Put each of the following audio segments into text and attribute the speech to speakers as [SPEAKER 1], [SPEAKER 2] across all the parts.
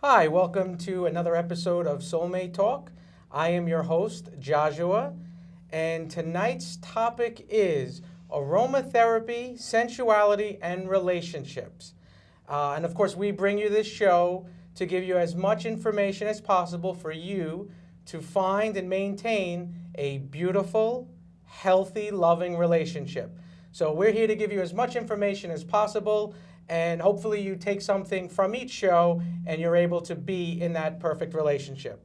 [SPEAKER 1] Hi, welcome to another episode of Soulmate Talk. I am your host, Geozuwa, and tonight's topic is aromatherapy, sensuality, and relationships. And of course, we bring you this show to give you as much information as possible for you to find and maintain a beautiful, healthy, loving relationship. So we're here to give you as much information as possible, and hopefully you take something from each show and you're able to be in that perfect relationship.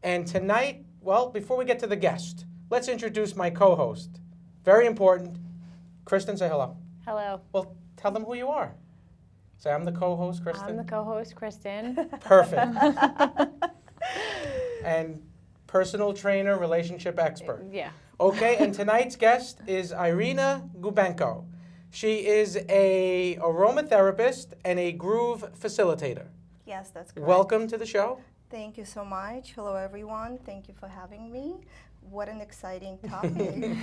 [SPEAKER 1] And tonight, well, before we get to the guest, let's introduce my co-host. Very important. Kristen, say hello.
[SPEAKER 2] Hello.
[SPEAKER 1] Well, tell them who you are. Say, I'm the co-host, Kristen.
[SPEAKER 2] I'm the co-host, Kristen.
[SPEAKER 1] Perfect. And personal trainer, relationship expert.
[SPEAKER 2] Yeah.
[SPEAKER 1] Okay, and tonight's guest is Irina Gubenko. She is a aromatherapist and a groove facilitator.
[SPEAKER 3] Yes, that's correct.
[SPEAKER 1] Welcome to the show.
[SPEAKER 3] Thank you so much. Hello, everyone. Thank you for having me. What an exciting topic.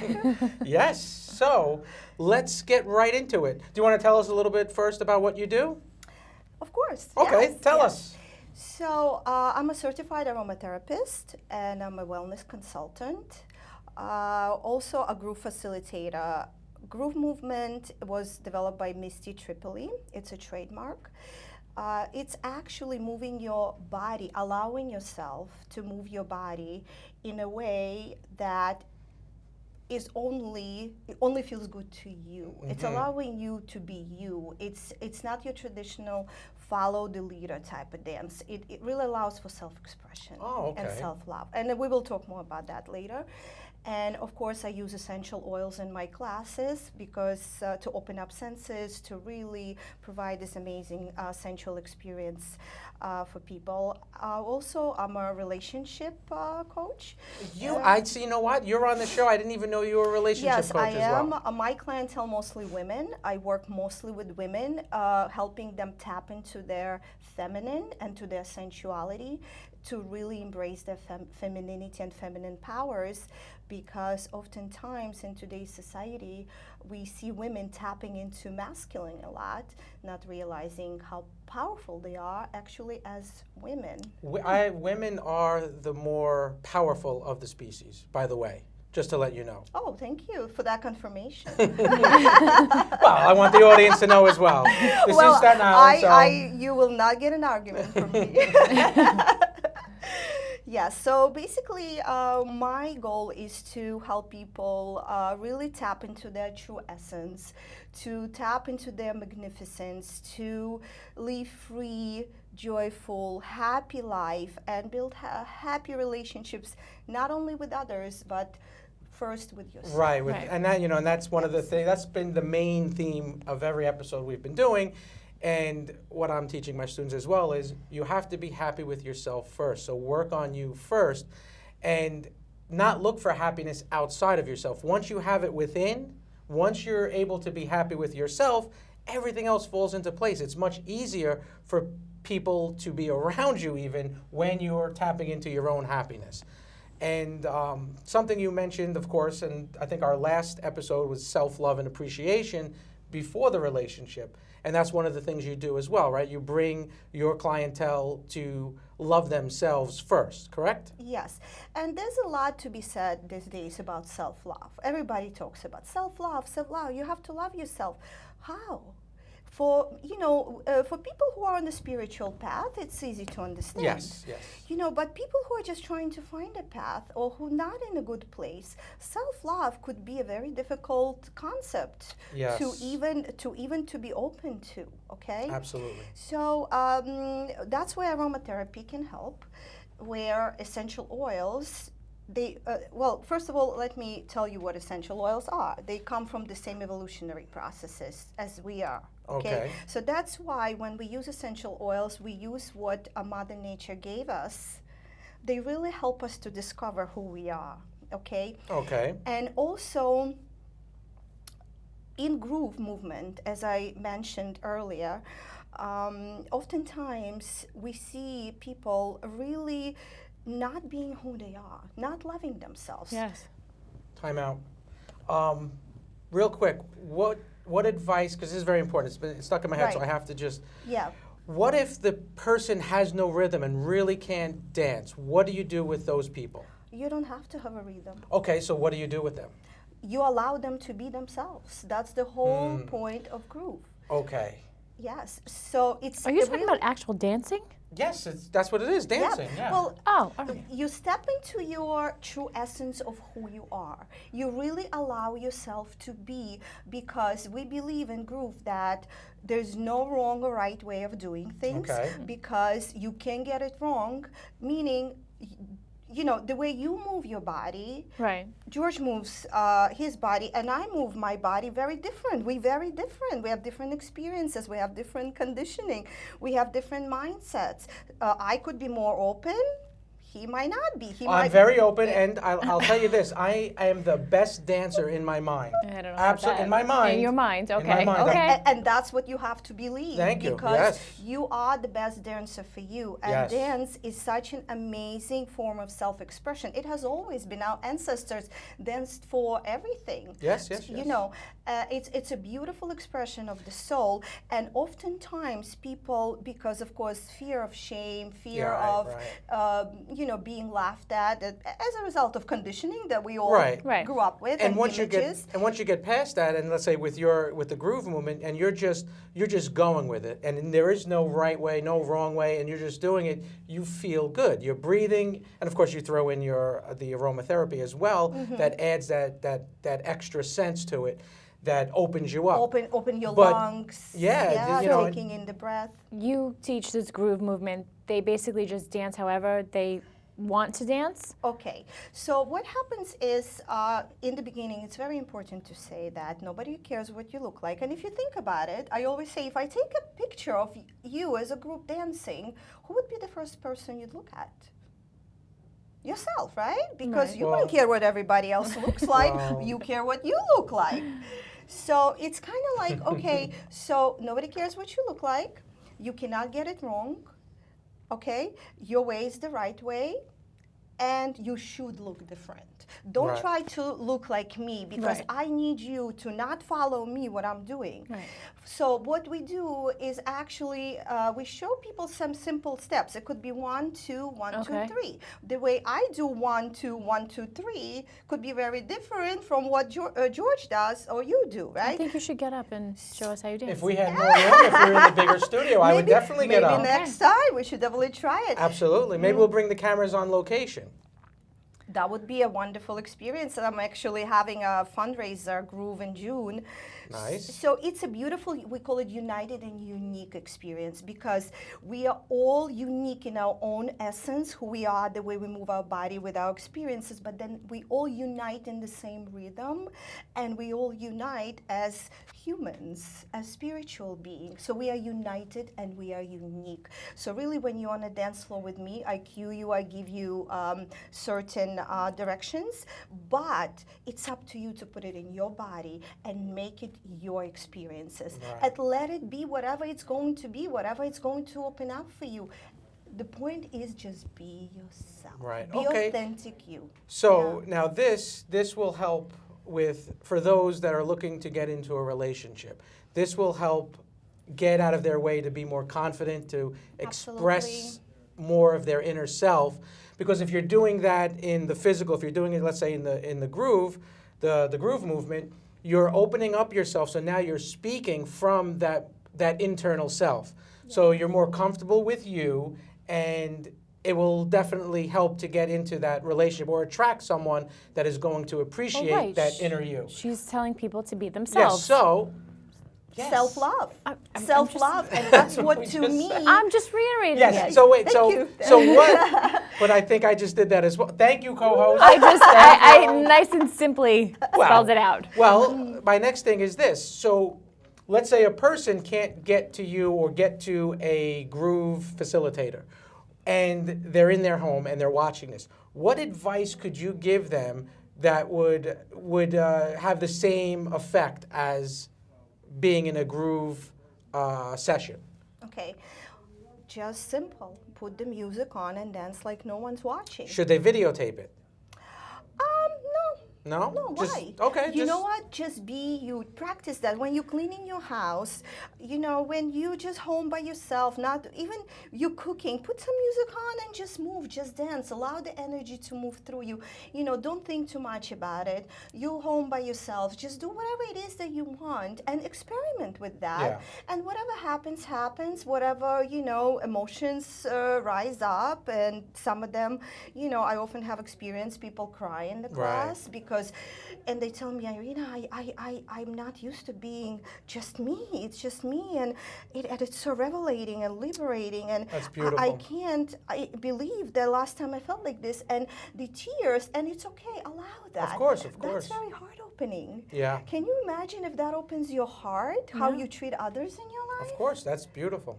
[SPEAKER 1] Yes, so let's get right into it. Do you want to tell us a little bit first about what you do?
[SPEAKER 3] Of course.
[SPEAKER 1] Okay,
[SPEAKER 3] yes,
[SPEAKER 1] tell
[SPEAKER 3] yes.
[SPEAKER 1] us.
[SPEAKER 3] So I'm a certified aromatherapist and I'm a wellness consultant. Also a groove facilitator. Groove movement was developed by Misty Tripoli. It's a trademark. It's actually moving your body, allowing yourself to move your body in a way that is only feels good to you. Mm-hmm. It's allowing you to be you. It's not your traditional follow the leader type of dance. It really allows for self-expression and self-love. And we will talk more about that later. And of course, I use essential oils in my classes because to open up senses, to really provide this amazing sensual experience for people. Also, I'm a relationship coach.
[SPEAKER 1] You know what? You're on the show. I didn't even know you were a relationship
[SPEAKER 3] yes,
[SPEAKER 1] coach as well.
[SPEAKER 3] Yes, I am. My clientele mostly women. I work mostly with women, helping them tap into their feminine and to their sensuality, to really embrace their femininity and feminine powers, because oftentimes in today's society we see women tapping into masculine a lot, not realizing how powerful they are actually as women.
[SPEAKER 1] Women are the more powerful of the species, by the way, just to let you know.
[SPEAKER 3] Oh, thank you for that confirmation.
[SPEAKER 1] Well, I want the audience to know as well. This is Staten Island,
[SPEAKER 3] you will not get an argument from me. Yeah, so basically my goal is to help people really tap into their true essence, to tap into their magnificence, to live free, joyful, happy life, and build happy relationships, not only with others, but first with yourself.
[SPEAKER 1] Right, and that, and that's one of the things, that's been the main theme of every episode we've been doing. And what I'm teaching my students as well is you have to be happy with yourself first. So work on you first and not look for happiness outside of yourself. Once you have it within, once you're able to be happy with yourself, everything else falls into place. It's much easier for people to be around you even when you're tapping into your own happiness. And something you mentioned, of course, and I think our last episode was self-love and appreciation before the relationship. And that's one of the things you do as well, right? You bring your clientele to love themselves first, correct?
[SPEAKER 3] Yes. And there's a lot to be said these days about self-love. Everybody talks about self-love, self-love. You have to love yourself. How? For people who are on the spiritual path, it's easy to understand.
[SPEAKER 1] Yes.
[SPEAKER 3] But people who are just trying to find a path or who are not in a good place, self-love could be a very difficult concept to even to be open to, okay?
[SPEAKER 1] Absolutely.
[SPEAKER 3] So that's where aromatherapy can help, where essential oils, first of all, let me tell you what essential oils are. They come from the same evolutionary processes as we are. Okay. So that's why when we use essential oils, we use what Mother Nature gave us. They really help us to discover who we are. Okay. And also, in groove movement, as I mentioned earlier, oftentimes we see people really not being who they are, not loving themselves.
[SPEAKER 2] Yes.
[SPEAKER 1] Time out. Real quick, what advice, because this is very important, it's been stuck in my head, so I have to just, What if the person has no rhythm and really can't dance? What do you do with those people?
[SPEAKER 3] You don't have to have a rhythm.
[SPEAKER 1] Okay, so what do you do with them?
[SPEAKER 3] You allow them to be themselves. That's the whole point of groove.
[SPEAKER 1] Okay.
[SPEAKER 3] Yes. So it's
[SPEAKER 2] Are you
[SPEAKER 3] a
[SPEAKER 2] talking
[SPEAKER 3] really-
[SPEAKER 2] about actual dancing?
[SPEAKER 1] Yes, that's what it is, dancing. Yeah.
[SPEAKER 3] Well,
[SPEAKER 2] Oh, okay.
[SPEAKER 3] you step into your true essence of who you are. You really allow yourself to be, because we believe in groove that there's no wrong or right way of doing things,
[SPEAKER 1] Okay.
[SPEAKER 3] because you can get it wrong, meaning, you know, the way you move your body,
[SPEAKER 2] Right.
[SPEAKER 3] George moves his body, and I move my body very different. We're very different. We have different experiences. We have different conditioning. We have different mindsets. I could be more open. He might not be. He
[SPEAKER 1] I'm
[SPEAKER 3] might.
[SPEAKER 1] very open, and I'll tell you this: I am the best dancer in my mind.
[SPEAKER 2] I don't know.
[SPEAKER 1] Absolutely, in my mind.
[SPEAKER 2] In your mind,
[SPEAKER 1] In
[SPEAKER 2] okay.
[SPEAKER 1] my mind.
[SPEAKER 2] Okay.
[SPEAKER 3] And that's what you have to believe.
[SPEAKER 1] Thank you.
[SPEAKER 3] Because
[SPEAKER 1] Yes.
[SPEAKER 3] you are the best dancer for you. And
[SPEAKER 1] Yes.
[SPEAKER 3] dance is such an amazing form of self-expression. It has always been. Our ancestors danced for everything.
[SPEAKER 1] Yes, yes,
[SPEAKER 3] You
[SPEAKER 1] yes.
[SPEAKER 3] know, it's a beautiful expression of the soul. And oftentimes people, because of course fear of shame, fear
[SPEAKER 1] Yeah,
[SPEAKER 3] of
[SPEAKER 1] right.
[SPEAKER 3] you know, being laughed at as a result of conditioning that we all
[SPEAKER 1] Right.
[SPEAKER 2] Right.
[SPEAKER 3] grew up with,
[SPEAKER 1] And once
[SPEAKER 3] images.
[SPEAKER 1] you get past that, and let's say with the groove movement, and you're just going with it, and there is no right way, no wrong way, and you're just doing it, you feel good. You're breathing, and of course you throw in the aromatherapy as well. That adds that extra sense to it, that opens you up.
[SPEAKER 3] Open your
[SPEAKER 1] But,
[SPEAKER 3] lungs.
[SPEAKER 1] yeah, you know,
[SPEAKER 3] taking in the breath.
[SPEAKER 2] You teach this groove movement. They basically just dance however they want to dance.
[SPEAKER 3] Okay, so what happens is, in the beginning, it's very important to say that nobody cares what you look like. And if you think about it, I always say, if I take a picture of you as a group dancing, who would be the first person you'd look at? Yourself, right? Because
[SPEAKER 2] Right.
[SPEAKER 3] you
[SPEAKER 1] Well-
[SPEAKER 3] wouldn't care what everybody else looks like.
[SPEAKER 1] Well-
[SPEAKER 3] You care what you look like. So it's kind of like, okay, so nobody cares what you look like. You cannot get it wrong. Okay? Your way is the right way. And you should look different. Don't
[SPEAKER 1] Right.
[SPEAKER 3] try to look like me, because
[SPEAKER 2] Right.
[SPEAKER 3] I need you to not follow me what I'm doing.
[SPEAKER 2] Right.
[SPEAKER 3] So what we do is actually we show people some simple steps. It could be 1, 2, 1, 2,
[SPEAKER 2] Okay.
[SPEAKER 3] 3. The way I do 1, 2, 1, 2, 3 could be very different from what George does or you do,
[SPEAKER 2] I
[SPEAKER 3] right?
[SPEAKER 2] think you should get up and show us how you dance.
[SPEAKER 1] If we had more room, if we were in the bigger studio, I would definitely get
[SPEAKER 3] maybe
[SPEAKER 1] up.
[SPEAKER 3] next time we should definitely try it.
[SPEAKER 1] Absolutely. Maybe we'll bring the cameras on location.
[SPEAKER 3] That would be a wonderful experience. And I'm actually having a fundraiser, Groove, in June.
[SPEAKER 1] Nice.
[SPEAKER 3] So it's a beautiful, we call it united and unique experience, because we are all unique in our own essence, who we are, the way we move our body with our experiences, but then we all unite in the same rhythm, and we all unite as humans, as spiritual beings. So we are united and we are unique. So really, when you're on a dance floor with me, I cue you, I give you certain directions, but it's up to you to put it in your body and make it your experiences.
[SPEAKER 1] Right.
[SPEAKER 3] And let it be whatever it's going to be, whatever it's going to open up for you. The point is just be yourself.
[SPEAKER 1] Right.
[SPEAKER 3] Be
[SPEAKER 1] Okay.
[SPEAKER 3] authentic you.
[SPEAKER 1] So now this will help for those that are looking to get into a relationship. This will help get out of their way to be more confident, to express
[SPEAKER 3] Absolutely.
[SPEAKER 1] more of their inner self. Because if you're doing that in the physical, if you're doing it, let's say in the groove, the groove movement, you're opening up yourself. So now you're speaking from that internal self. So you're more comfortable with you, and it will definitely help to get into that relationship or attract someone that is going to appreciate
[SPEAKER 2] right.
[SPEAKER 1] that inner you.
[SPEAKER 2] She's telling people to be
[SPEAKER 1] Yes.
[SPEAKER 2] themselves.
[SPEAKER 1] So. Yes.
[SPEAKER 3] Self-love.
[SPEAKER 2] I'm
[SPEAKER 3] Self-love. And that's what
[SPEAKER 1] We
[SPEAKER 3] to
[SPEAKER 1] just
[SPEAKER 3] me.
[SPEAKER 1] said.
[SPEAKER 2] I'm just reiterating
[SPEAKER 1] Yes.
[SPEAKER 2] it.
[SPEAKER 1] So wait.
[SPEAKER 3] Thank you.
[SPEAKER 1] So what? But I think I just did that as well. Thank you, co-host.
[SPEAKER 2] I nice and simply
[SPEAKER 1] Wow.
[SPEAKER 2] spelled it out.
[SPEAKER 1] Well, my next thing is this. So let's say a person can't get to you or get to a groove facilitator, and they're in their home and they're watching this. What advice could you give them that would have the same effect as being in a groove session?
[SPEAKER 3] Okay. Just simple. Put the music on and dance like no one's watching.
[SPEAKER 1] Should they videotape it?
[SPEAKER 3] No,
[SPEAKER 1] No?
[SPEAKER 3] No,
[SPEAKER 1] Just,
[SPEAKER 3] why?
[SPEAKER 1] okay.
[SPEAKER 3] You know what? Just be you. Practice that when you're cleaning your house. When you just home by yourself, not even you cooking. Put some music on and just move, just dance. Allow the energy to move through you. Don't think too much about it. You home by yourself. Just do whatever it is that you want and experiment with that.
[SPEAKER 1] Yeah.
[SPEAKER 3] And whatever happens, happens. Whatever emotions rise up, and some of them, I often have experienced people cry in the class because, and they tell me, Irina, I'm not used to being just me. It's just me, and it's so revelating and liberating. And
[SPEAKER 1] That's beautiful.
[SPEAKER 3] I believe the last time I felt like this, and the tears, and it's okay. Allow that.
[SPEAKER 1] Of course.
[SPEAKER 3] That's very heart opening.
[SPEAKER 1] Yeah.
[SPEAKER 3] Can you imagine if that opens your heart, how you treat others in your life?
[SPEAKER 1] Of course, that's beautiful.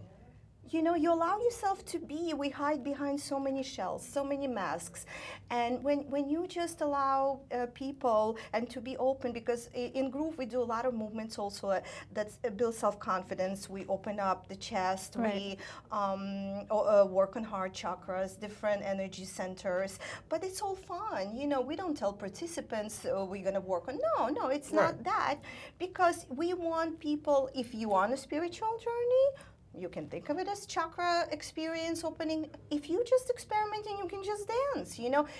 [SPEAKER 3] You allow yourself to be. We hide behind so many shells, so many masks. And when you just allow people and to be open, because in Groove we do a lot of movements also that build self-confidence. We open up the chest.
[SPEAKER 2] Right.
[SPEAKER 3] We work on heart chakras, different energy centers. But it's all fun. We don't tell participants we're going to work on. No, it's not that. Because we want people, if you are on a spiritual journey, you can think of it as chakra experience opening. If you just experimenting, you can just dance.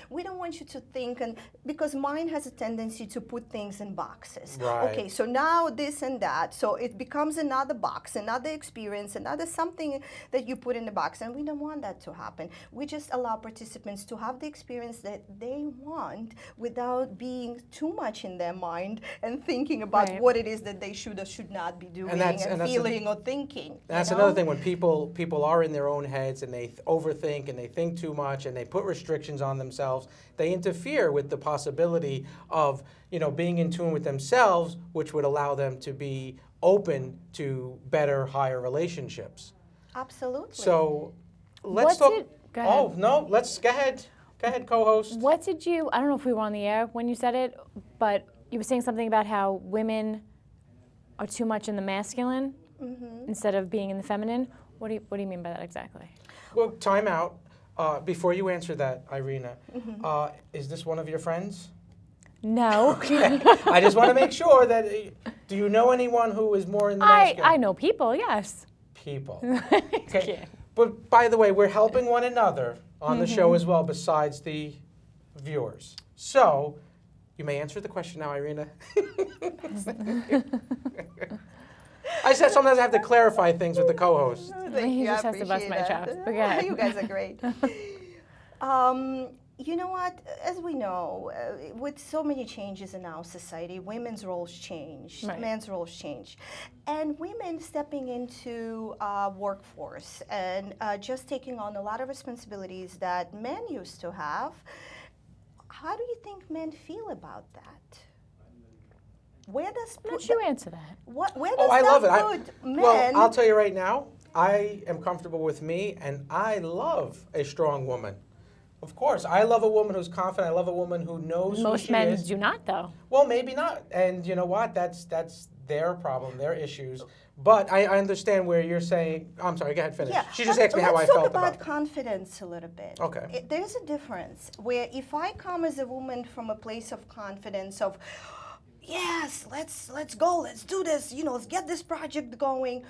[SPEAKER 3] We don't want you to think, and because mind has a tendency to put things in boxes.
[SPEAKER 1] Right.
[SPEAKER 3] Okay, so now this and that, so it becomes another box, another experience, another something that you put in the box, and we don't want that to happen. We just allow participants to have the experience that they want without being too much in their mind and thinking about what it is that they should or should not be doing and feeling or thinking.
[SPEAKER 1] That's another thing, when people are in their own heads and they overthink and they think too much and they put restrictions on themselves, they interfere with the possibility of being in tune with themselves, which would allow them to be open to better, higher relationships.
[SPEAKER 3] Absolutely.
[SPEAKER 1] So let's talk.
[SPEAKER 2] Go ahead.
[SPEAKER 1] Oh no, let's go ahead. Go ahead, co-host.
[SPEAKER 2] What did you? I don't know if we were on the air when you said it, but you were saying something about how women are too much in the masculine instead of being in the feminine. What do you mean by that exactly?
[SPEAKER 1] Well, time out. Before you answer that, Irina, is this one of your friends?
[SPEAKER 2] No.
[SPEAKER 1] Okay. I just want to make sure that. Do you know anyone who is more in the masculine?
[SPEAKER 2] I know people. Yes.
[SPEAKER 1] People.
[SPEAKER 2] Okay.
[SPEAKER 1] Okay. But by the way, we're helping one another on the show as well, besides the viewers. So, you may answer the question now, Irina. I said sometimes I have to clarify things with the co-host.
[SPEAKER 2] He just has to bust my chops. But go ahead.
[SPEAKER 3] You guys are great. You know what? As we know, with so many changes in our society, women's roles change, men's roles change. And women stepping into workforce and just taking on a lot of responsibilities that men used to have. How do you think men feel about that? Where does
[SPEAKER 2] Why don't you answer that?
[SPEAKER 3] where does
[SPEAKER 1] I love it.
[SPEAKER 3] put men?
[SPEAKER 1] Well, I'll tell you right now, I am comfortable with me, and I love a strong woman. Of course, I love a woman who's confident. I love a woman who knows who
[SPEAKER 2] Most
[SPEAKER 1] she
[SPEAKER 2] men
[SPEAKER 1] is.
[SPEAKER 2] do not, though.
[SPEAKER 1] Well, maybe not. And you know what? That's their problem, their issues. But I understand where you're saying. I'm sorry. Go ahead, finish.
[SPEAKER 3] Yeah,
[SPEAKER 1] She just asked me how I
[SPEAKER 3] let's
[SPEAKER 1] felt
[SPEAKER 3] talk about
[SPEAKER 1] it.
[SPEAKER 3] confidence a little bit.
[SPEAKER 1] Okay.
[SPEAKER 3] There's a difference where if I come as a woman from a place of confidence of, yes, let's go, let's do this, let's get this project going.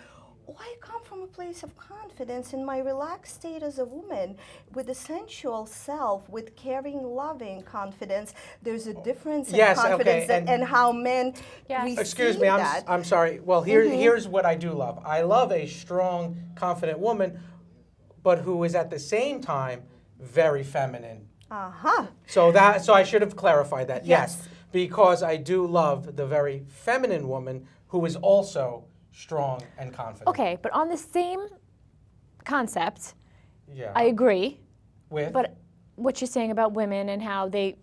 [SPEAKER 3] I come from a place of confidence in my relaxed state as a woman with a sensual self, with caring, loving confidence. There's a difference in confidence and how men receive
[SPEAKER 1] Excuse me,
[SPEAKER 3] that.
[SPEAKER 1] I'm sorry. Well, here's what I do love. I love a strong, confident woman, but who is at the same time very feminine. So I should have clarified that. Yes, because I do love the very feminine woman who is also strong and confident.
[SPEAKER 2] Okay, but on the same concept,
[SPEAKER 1] Yeah.
[SPEAKER 2] I agree.
[SPEAKER 1] With?
[SPEAKER 2] But what you're saying about women and how they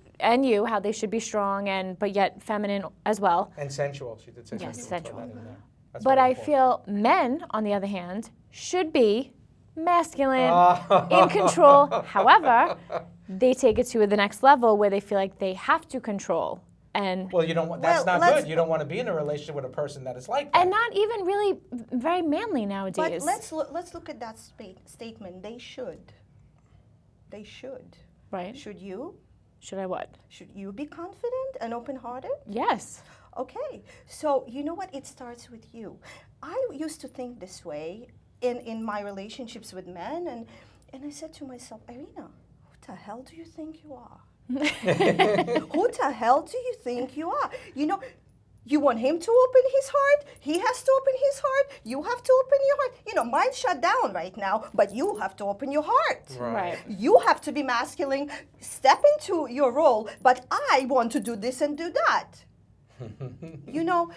[SPEAKER 2] should be strong but yet feminine as well.
[SPEAKER 1] And sensual. She did say
[SPEAKER 2] Yes,
[SPEAKER 1] sensual.
[SPEAKER 2] sensual.
[SPEAKER 1] That's
[SPEAKER 2] But
[SPEAKER 1] very
[SPEAKER 2] I
[SPEAKER 1] important.
[SPEAKER 2] feel men, on the other hand, should be masculine, in control. However, they take it to the next level where they feel like they have to control. And
[SPEAKER 1] Well, you don't. That's not good. You don't want to be in a relationship with a person that is like that.
[SPEAKER 2] and not even really very manly nowadays.
[SPEAKER 3] But let's look at that statement. They should. They should.
[SPEAKER 2] Right.
[SPEAKER 3] Should you?
[SPEAKER 2] Should I what?
[SPEAKER 3] Should you be confident and open-hearted?
[SPEAKER 2] Yes.
[SPEAKER 3] Okay, so you know what? It starts with you. I used to think this way in my relationships with men, and I said to myself, Irina, who the hell do you think you are? Who the hell do you think you are? You know, you want him to open his heart, he has to open his heart, you have to open your heart. You know, mine's shut down right now, but you have to open your heart.
[SPEAKER 2] Right.
[SPEAKER 3] You have to be masculine, step into your role, but I want to do this and do that. You know,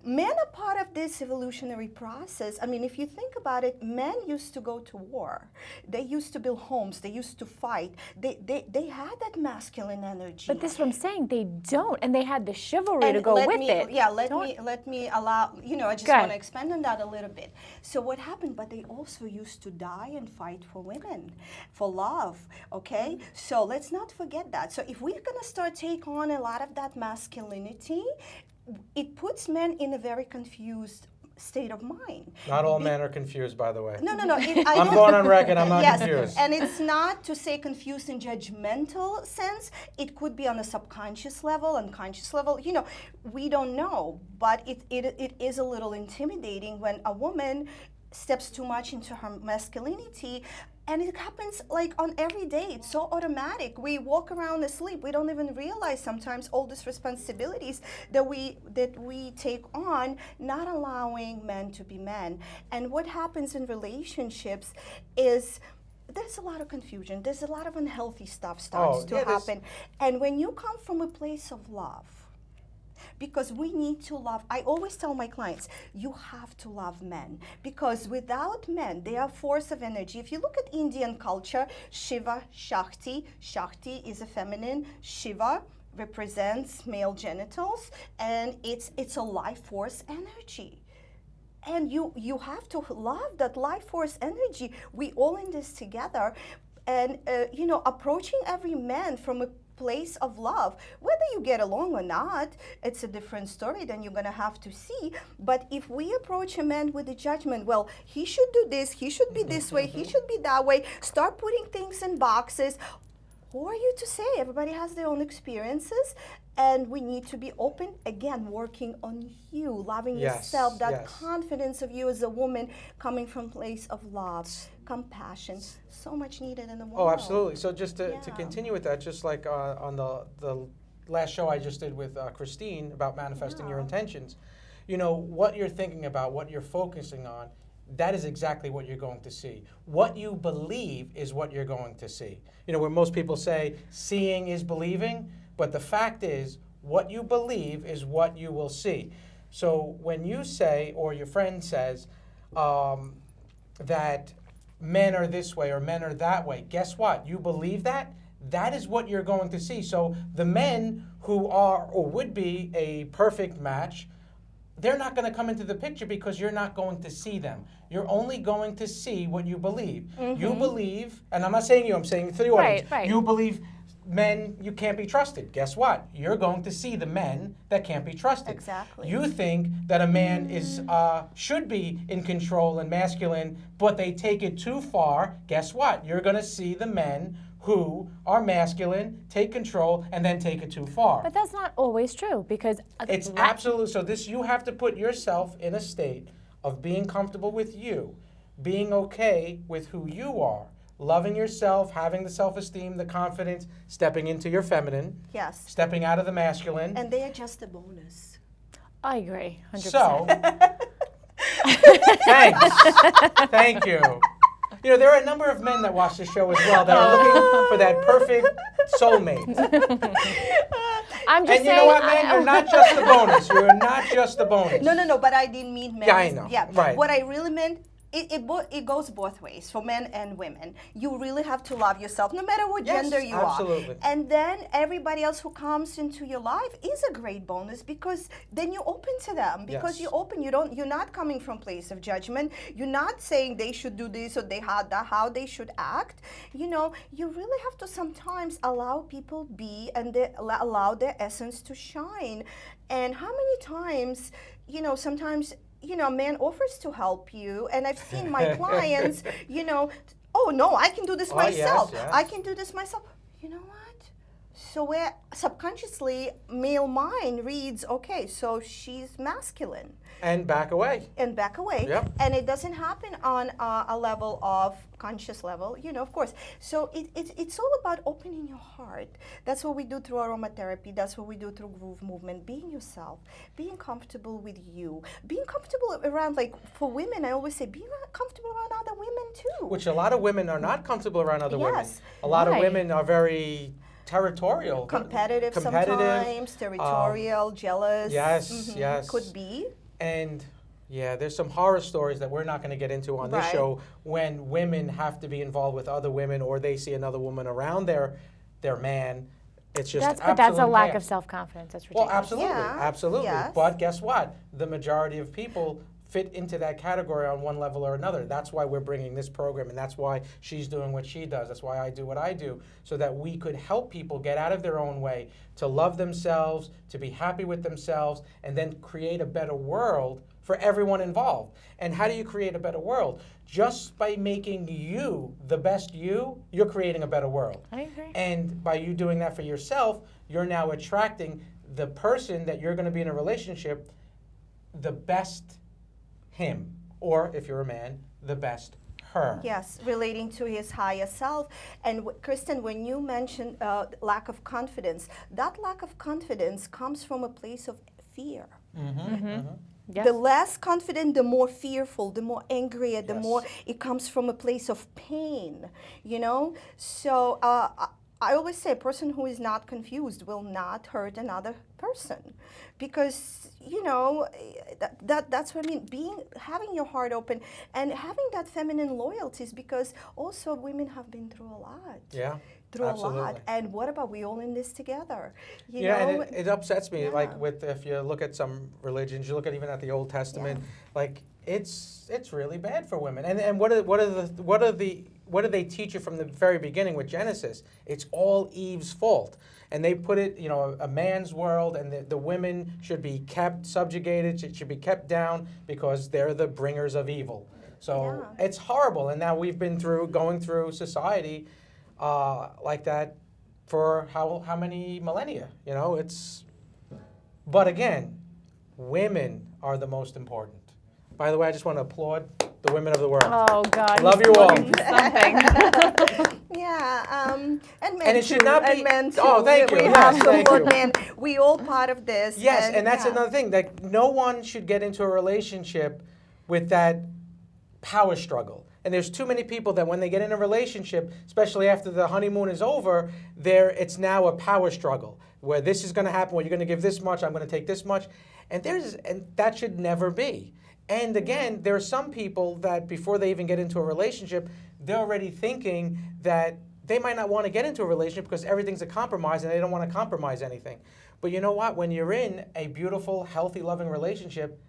[SPEAKER 3] men are part of this evolutionary process. I mean, if you think about it, men used to go to war. They used to build homes. They used to fight. They had that masculine energy.
[SPEAKER 2] But this is what I'm saying. They don't, and they had the chivalry to go with it.
[SPEAKER 3] Yeah, let me allow, you know, I just want to expand on that a little bit. So what happened, but they also used to die and fight for women, for love, okay? So let's not forget that. So if we're going to start take on a lot of that masculinity, it puts men in a very confused state of mind.
[SPEAKER 1] Not all men are confused, by the way.
[SPEAKER 3] No.
[SPEAKER 1] I'm going on record, I'm not confused.
[SPEAKER 3] And it's not to say confused in judgmental sense. It could be on a subconscious level, unconscious level. You know, we don't know. But it is a little intimidating when a woman steps too much into her masculinity. And it happens like on every day. It's so automatic. We walk around asleep. We don't even realize sometimes all these responsibilities that we take on, not allowing men to be men. And what happens in relationships is there's a lot of confusion. There's a lot of unhealthy stuff starts to happen. And when you come from a place of love, because we need to love. I always tell my clients, you have to love men, because without men, they are a force of energy. If you look at Indian culture, Shiva, Shakti is a feminine, Shiva represents male genitals, and it's a life force energy. And you have to love that life force energy. We all in this together, and you know, approaching every man from a place of love. Whether you get along or not, it's a different story than you're going to have to see. But if we approach a man with a judgment, well, he should do this, he should be this way, he should be that way, start putting things in boxes. Who are you to say? Everybody has their own experiences, and we need to be open, again, working on you, loving yourself, that confidence of you as a woman coming from a place of love, compassion, so much needed in the world.
[SPEAKER 1] Oh, absolutely. So just to continue with that, just like on the last show I just did with Christine about manifesting your intentions, you know, what you're thinking about, what you're focusing on, that is exactly what you're going to see. What you believe is what you're going to see. You know, where most people say seeing is believing, but the fact is what you believe is what you will see. So when you say, or your friend says, that men are this way or men are that way, guess what? You believe that? That is what you're going to see. So the men who are or would be a perfect match, they're not going to come into the picture because you're not going to see them. You're only going to see what you believe. You believe, and I'm not saying you, I'm saying to the audience, you believe men, you can't be trusted. Guess what? You're going to see the men that can't be trusted.
[SPEAKER 3] Exactly.
[SPEAKER 1] You think that a man is should be in control and masculine, but they take it too far. Guess what? You're going to see the men who are masculine, take control, and then take it too far.
[SPEAKER 2] But that's not always true, because
[SPEAKER 1] it's absolute. So this, you have to put yourself in a state of being comfortable with you, being okay with who you are, loving yourself, having the self-esteem, the confidence, stepping into your feminine, stepping out of the masculine.
[SPEAKER 3] And they are just a bonus.
[SPEAKER 2] I agree, 100%.
[SPEAKER 1] So, thanks. Thank you. You know, there are a number of men that watch the show as well that are looking for that perfect soulmate.
[SPEAKER 2] I'm just
[SPEAKER 1] saying, you know what, man? You're not just the bonus. You're not just the bonus.
[SPEAKER 3] No, but I didn't mean men.
[SPEAKER 1] Yeah, I know.
[SPEAKER 3] Yeah,
[SPEAKER 1] right.
[SPEAKER 3] What I really meant, it goes both ways for men and women. You really have to love yourself, no matter what gender you
[SPEAKER 1] absolutely.
[SPEAKER 3] are. And then everybody else who comes into your life is a great bonus, because then you're open to them. Because you're open, you're not coming from a place of judgment. You're not saying they should do this or they had that, how they should act. You know, you really have to sometimes allow people be and allow their essence to shine. And how many times, you know, sometimes, you know, a man offers to help you, and I've seen my clients, you know, oh no, I can do this myself.
[SPEAKER 1] Yes.
[SPEAKER 3] I can do this myself. You know what? So where subconsciously male mind reads, okay, so she's masculine.
[SPEAKER 1] And back away.
[SPEAKER 3] And back away.
[SPEAKER 1] Yep.
[SPEAKER 3] And it doesn't happen on a level of conscious level, of course. So it's all about opening your heart. That's what we do through aromatherapy. That's what we do through groove movement. Being yourself, being comfortable with you, being comfortable around, like for women, I always say, being comfortable around other women too.
[SPEAKER 1] Which a lot of women are not comfortable around other women.
[SPEAKER 3] Yes.
[SPEAKER 1] A lot of
[SPEAKER 2] Why?
[SPEAKER 1] women are very territorial.
[SPEAKER 3] Competitive sometimes, territorial, jealous.
[SPEAKER 1] Yes, yes.
[SPEAKER 3] Could be.
[SPEAKER 1] And yeah, there's some horror stories that we're not going to get into on this
[SPEAKER 3] Right.
[SPEAKER 1] show when women have to be involved with other women or they see another woman around their man. It's just
[SPEAKER 2] But that's a
[SPEAKER 1] absolute
[SPEAKER 2] lack
[SPEAKER 1] chaos.
[SPEAKER 2] of self-confidence. That's
[SPEAKER 1] Well,
[SPEAKER 2] ridiculous.
[SPEAKER 1] absolutely,
[SPEAKER 3] Yeah,
[SPEAKER 1] absolutely.
[SPEAKER 3] yes.
[SPEAKER 1] But guess what? The majority of people fit into that category on one level or another. That's why we're bringing this program, and that's why she's doing what she does. That's why I do what I do, so that we could help people get out of their own way, to love themselves, to be happy with themselves, and then create a better world for everyone involved. And how do you create a better world? Just by making you the best you're creating a better world.
[SPEAKER 2] I agree.
[SPEAKER 1] And by you doing that for yourself, you're now attracting the person that you're going to be in a relationship, the best him, or if you're a man, the best her.
[SPEAKER 3] Yes, relating to his higher self. And Kristen, when you mentioned lack of confidence, that lack of confidence comes from a place of fear.
[SPEAKER 2] Yes.
[SPEAKER 3] The less confident, the more fearful, the more angry, the
[SPEAKER 1] Yes.
[SPEAKER 3] more it comes from a place of pain, So I always say a person who is not confused will not hurt another person, because that's what I mean. Having your heart open and having that feminine loyalty is because also women have been through a lot.
[SPEAKER 1] Yeah,
[SPEAKER 3] Through
[SPEAKER 1] absolutely.
[SPEAKER 3] a lot. And what about we all in this together?
[SPEAKER 1] And it upsets me,
[SPEAKER 3] Yeah.
[SPEAKER 1] like if you look at some religions, you look at even at the Old Testament, like it's really bad for women. And what do they teach you from the very beginning with Genesis? It's all Eve's fault. And they put it, a man's world, and the women should be kept subjugated, should be kept down because they're the bringers of evil. So it's horrible. And now we've been going through society like that for how many millennia? But again, women are the most important. By the way, I just want to applaud the women of the world.
[SPEAKER 2] Oh God.
[SPEAKER 1] Love
[SPEAKER 2] he's
[SPEAKER 1] you all.
[SPEAKER 2] looking for something.
[SPEAKER 3] and men
[SPEAKER 1] And it should not be-
[SPEAKER 3] and men too.
[SPEAKER 1] Oh, thank you.
[SPEAKER 3] We
[SPEAKER 1] Yes,
[SPEAKER 3] have to
[SPEAKER 1] thank
[SPEAKER 3] applaud
[SPEAKER 1] you.
[SPEAKER 3] men. We all part of this.
[SPEAKER 1] Yes, and that's
[SPEAKER 3] yeah.
[SPEAKER 1] another thing. Like, no one should get into a relationship with that power struggle. And there's too many people that when they get in a relationship, especially after the honeymoon is over, it's now a power struggle where this is going to happen, where you're going to give this much, I'm going to take this much. And that should never be. And again, there are some people that before they even get into a relationship, they're already thinking that they might not want to get into a relationship because everything's a compromise and they don't want to compromise anything. But you know what? When you're in a beautiful, healthy, loving relationship,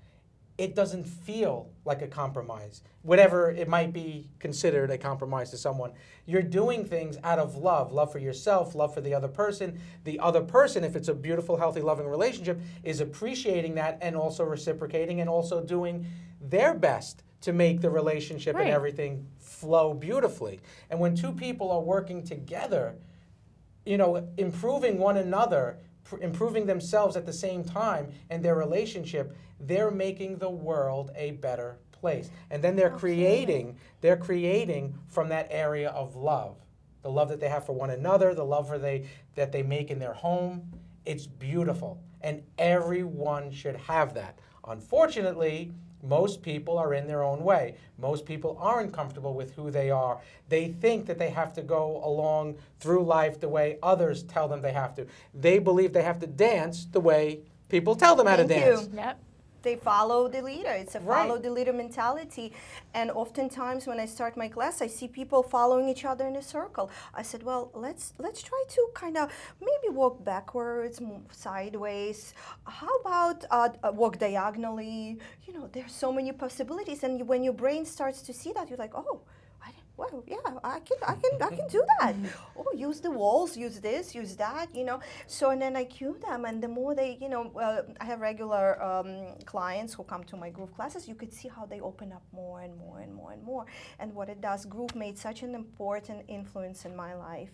[SPEAKER 1] it doesn't feel like a compromise, whatever it might be considered a compromise to someone. You're doing things out of love for yourself, love for the other person. The other person, if it's a beautiful, healthy, loving relationship, is appreciating that and also reciprocating and also doing their best to make the relationship and
[SPEAKER 2] Right.
[SPEAKER 1] everything flow beautifully. And when two people are working together, improving one another, improving themselves at the same time and their relationship, they're making the world a better place. And then they're creating from that area of love. The love that they have for one another, the love that they make in their home. It's beautiful. And everyone should have that. Unfortunately, most people are in their own way. Most people aren't comfortable with who they are. They think that they have to go along through life the way others tell them they have to. They believe they have to dance the way people tell them how to
[SPEAKER 3] Thank
[SPEAKER 1] dance.
[SPEAKER 3] you.
[SPEAKER 2] Yep.
[SPEAKER 3] They follow the leader. It's a
[SPEAKER 1] Right.
[SPEAKER 3] follow the leader mentality. And oftentimes when I start my class, I see people following each other in a circle. I said, well, let's try to kind of maybe walk backwards, move sideways. How about walk diagonally? There's so many possibilities. And when your brain starts to see that, you're like, oh, well, yeah, I can do that. Oh, use the walls, use this, use that, So, and then I cue them, and the more they, I have regular clients who come to my groove classes. You could see how they open up more and more and more and more. And what it does, groove made such an important influence in my life.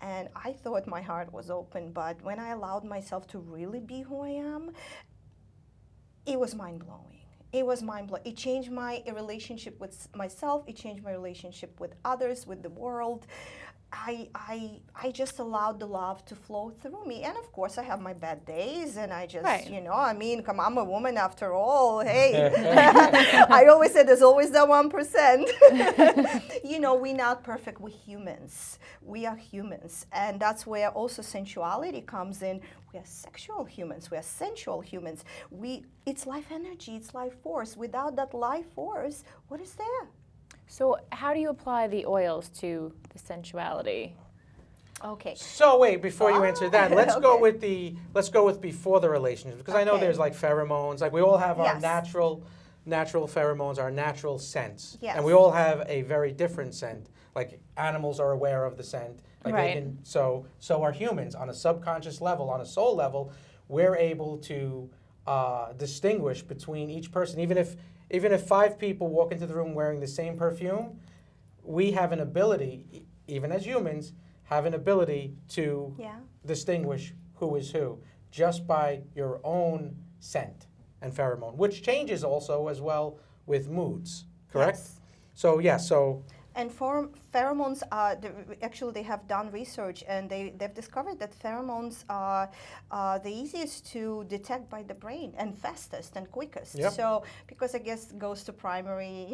[SPEAKER 3] And I thought my heart was open, but when I allowed myself to really be who I am, it was mind-blowing. It was mind-blowing. It changed my relationship with myself. It changed my relationship with others, with the world. I just allowed the love to flow through me. And of course, I have my bad days, and I just, come on, I'm a woman after all. Hey, I always say there's always that 1%. We're not perfect. We're humans. We are humans. And that's where also sensuality comes in. We are sexual humans. We are sensual humans. It's life energy. It's life force. Without that life force, what is there?
[SPEAKER 2] So how do you apply the oils to the sensuality?
[SPEAKER 3] Okay.
[SPEAKER 1] So wait, before you answer that, let's
[SPEAKER 3] okay.
[SPEAKER 1] go with before the relationship, because I know there's like pheromones. Like we all have our natural pheromones, our natural scents, and we all have a very different scent. Like animals are aware of the scent, like
[SPEAKER 2] right.
[SPEAKER 1] so are humans on a subconscious level, on a soul level. We're able to distinguish between each person, even if 5 people walk into the room wearing the same perfume, we have an ability, even as humans, have an ability to distinguish who is who just by your own scent and pheromone, which changes also as well with moods, correct?
[SPEAKER 3] Yes.
[SPEAKER 1] So
[SPEAKER 3] And pheromones are, actually they have done research, and they've discovered that pheromones are the easiest to detect by the brain and fastest and quickest.
[SPEAKER 1] Yep.
[SPEAKER 3] So, because I guess it goes to primary,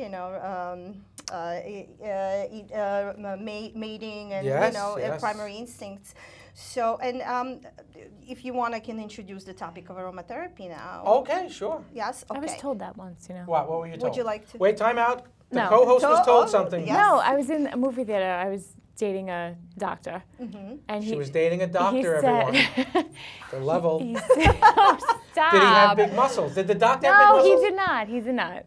[SPEAKER 3] mating and, primary instincts. So, and if you want, I can introduce the topic of aromatherapy now.
[SPEAKER 1] Okay, sure.
[SPEAKER 3] Yes, okay.
[SPEAKER 2] I was told that once,
[SPEAKER 1] What were you told?
[SPEAKER 3] Would you like to?
[SPEAKER 1] Wait, time out. The
[SPEAKER 2] No.
[SPEAKER 1] co-host was told something.
[SPEAKER 3] Yes.
[SPEAKER 2] No, I was in a movie theater. I was dating a doctor. And
[SPEAKER 1] She was dating a doctor,
[SPEAKER 2] he
[SPEAKER 1] everyone.
[SPEAKER 2] said,
[SPEAKER 1] The level.
[SPEAKER 2] he said, oh, stop.
[SPEAKER 1] Did he have big muscles? Did the doctor have big
[SPEAKER 2] No,
[SPEAKER 1] muscles?
[SPEAKER 2] he did not. He did not.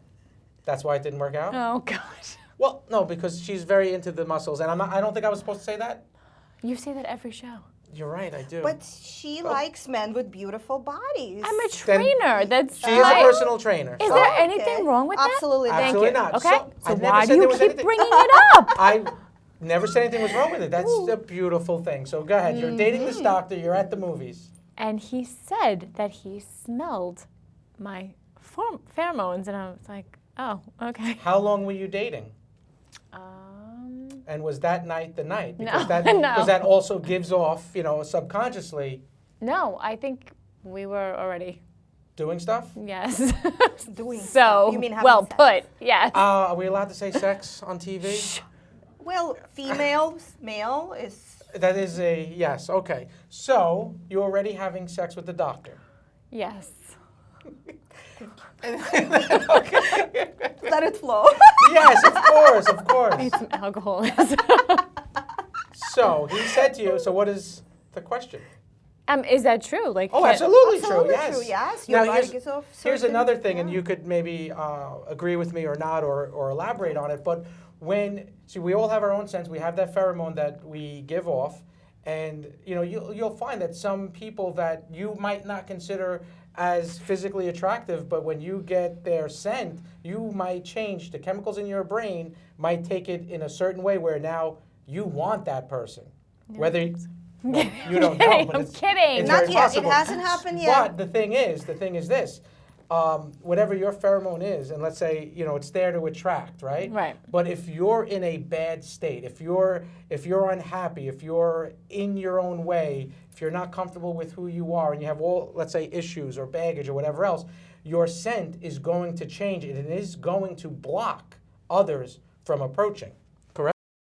[SPEAKER 1] That's why it didn't work out?
[SPEAKER 2] Oh, gosh.
[SPEAKER 1] Well, no, because she's very into the muscles, and I don't think I was supposed to say that.
[SPEAKER 2] You say that every show.
[SPEAKER 1] You're right, I do.
[SPEAKER 3] But she likes men with beautiful bodies.
[SPEAKER 2] I'm a trainer. That's
[SPEAKER 1] She is a personal trainer.
[SPEAKER 2] Is
[SPEAKER 1] so
[SPEAKER 2] there anything wrong with that?
[SPEAKER 3] Absolutely not.
[SPEAKER 1] Absolutely
[SPEAKER 2] Thank you.
[SPEAKER 1] not.
[SPEAKER 2] Okay.
[SPEAKER 1] So, I
[SPEAKER 2] So
[SPEAKER 1] never
[SPEAKER 2] why
[SPEAKER 1] said
[SPEAKER 2] do
[SPEAKER 1] there
[SPEAKER 2] you
[SPEAKER 1] was
[SPEAKER 2] keep
[SPEAKER 1] anything-
[SPEAKER 2] bringing it up?
[SPEAKER 1] I never said anything was wrong with it. That's a beautiful thing. So go ahead. You're dating this doctor. You're at the movies.
[SPEAKER 2] And he said that he smelled my pheromones, and I was like, oh, okay.
[SPEAKER 1] How long were you dating? And was that night the night? Because that also gives off, subconsciously.
[SPEAKER 2] No, I think we were already
[SPEAKER 1] Doing stuff?
[SPEAKER 2] yes.
[SPEAKER 3] Doing
[SPEAKER 2] so
[SPEAKER 3] stuff. You mean having
[SPEAKER 2] well
[SPEAKER 3] sex?
[SPEAKER 2] put. Yes.
[SPEAKER 1] Are we allowed to say sex on TV?
[SPEAKER 3] Well, male is.
[SPEAKER 1] That is a yes. Okay. So you're already having sex with the doctor.
[SPEAKER 2] Yes.
[SPEAKER 3] Let it flow.
[SPEAKER 1] Yes, of course.
[SPEAKER 2] Need some alcohol.
[SPEAKER 1] So he said to you. So what is the question?
[SPEAKER 2] Is that true? Like,
[SPEAKER 1] Oh, absolutely true.
[SPEAKER 3] Absolutely
[SPEAKER 1] Yes.
[SPEAKER 3] true, yes. Your
[SPEAKER 1] Now
[SPEAKER 3] body
[SPEAKER 1] here's,
[SPEAKER 3] gives off
[SPEAKER 1] here's
[SPEAKER 3] certain-
[SPEAKER 1] another thing, and
[SPEAKER 3] yeah.
[SPEAKER 1] you could maybe agree with me or not, or elaborate on it. But we all have our own sense. We have that pheromone that we give off, and you'll find that some people that you might not consider as physically attractive, but when you get their scent, you might change. The chemicals in your brain might take it in a certain way where now you want that person. Whether you don't know, but
[SPEAKER 2] I'm
[SPEAKER 1] it's
[SPEAKER 2] kidding.
[SPEAKER 1] It's
[SPEAKER 3] Not
[SPEAKER 1] very
[SPEAKER 3] yet.
[SPEAKER 1] possible.
[SPEAKER 3] It hasn't happened yet.
[SPEAKER 1] But the thing is this. Whatever your pheromone is, and let's say it's there to attract, right?
[SPEAKER 2] Right.
[SPEAKER 1] But if you're in a bad state, if you're unhappy, if you're in your own way, if you're not comfortable with who you are, and you have all, let's say, issues or baggage or whatever else, your scent is going to change, and it is going to block others from approaching.